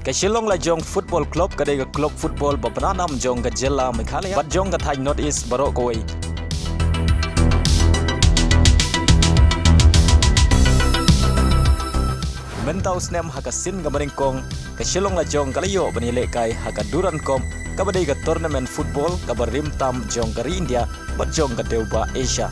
Ke Shillong la jong football club kadai ke club football bapanam jong ke Jela Meghalaya bat jong ke Thai North East Barok Koi. Mentau snem haka sin ke Meringkong ke Shillong la jong kalayo benilek kai haka Duran Kom ke badai ke tournament football ke berim tam jong ke India bat jong ke Deuba Asia.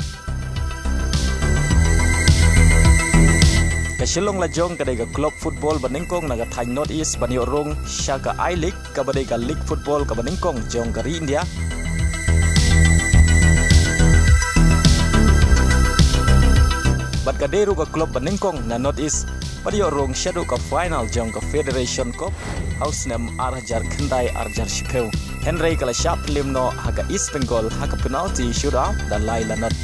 Ke Shillong la jong kadai ke club football Beningkong naga Thai North East bani orong Shaka I League ke badai ke league football ke Beningkong jong ke India. Bat kadai ru ke club Beningkong na North East bani orong shadow ke final jong ke Federation Cup house nem Arjar Kendai Arjar Shipeu. Henry kala sharp limno haka East Bengal haka penalty shootout dan lai lanat.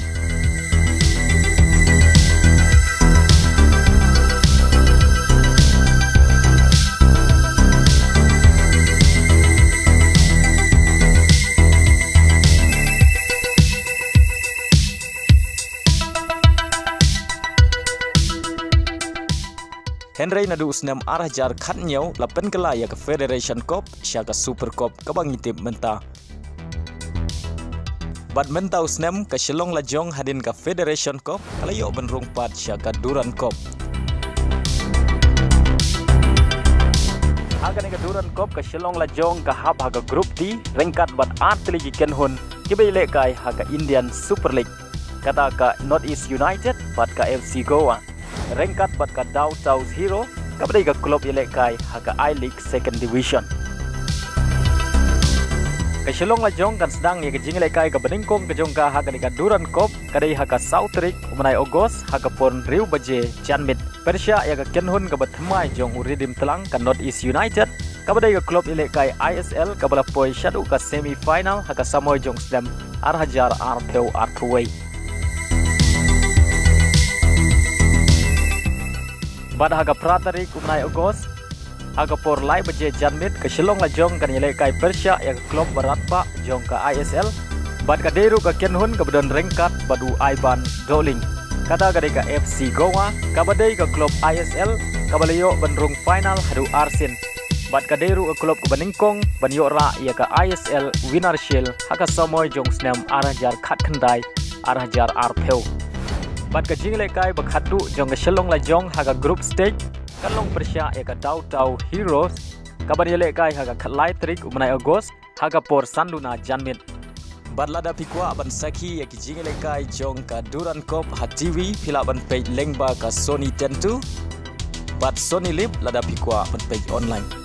Henry nadu usnam Arjar Khatnyau lapen kelaya ke Federation Cup syaka Super Cup ke bangitip menta. Bad menta usnam ke Shillong la jong hadin ke Federation Cup kalayo benrung pat syaka Duran Cup. Hagan ke Duran Cup ke Shillong la jong ke hab haga Group D ringkat bad atli kenhun kibai lekai haga Indian Super League kata ka North East United bad ka FC Goa. Ringkat bat ka Dow South Hero kabadai ka klub ilekai haka I League Second Division. Ke Shillong la jong kan sedang ya ke jing ilekai ka Beningkong ke jong ka haka ka Duran Cup kadai haka South Rig umanai Ogos haka pon Riu Baje Janmit Persia ya ka kenhun ka batmai jong uridim telang ka North East United kabadai ka klub ilekai ISL kabala poi shadow ka semi final haka Samoy jong slam Arhajar Artheu Arthway. Pada haga Pratarik umnai Ogos, haga por lai baje Janmit ke Shillong la jong kan ilekai Persia ya klub beratpa jong ke ISL. Bad ka deru ka kenhun ke bedon ringkat badu Ivan Doling. Kata ka deka FC Goa, kabadai ka klub ISL, kabalayo benrung final hadu Arsin. Bad ka deru ka klub ke Beningkong, banyo ra ya ka ISL Winner Shield, haga Samoy jong snem Arhajar Khatkendai, Arhajar Artheu. Bat ka jing lekai bakhatu jong ke Shillong la jong haga group stage kalong Persia ya ka Dow Heroes kaban lekai haga Khatlai Trik umanai Ogos haga por Sanduna Janmit. Bat lada pikwa ban saki ya ki jing lekai jong ka Duran Cup ha TV pila ban page lengba ka Sony 10 bat Sony Lip lada pikwa ban page online.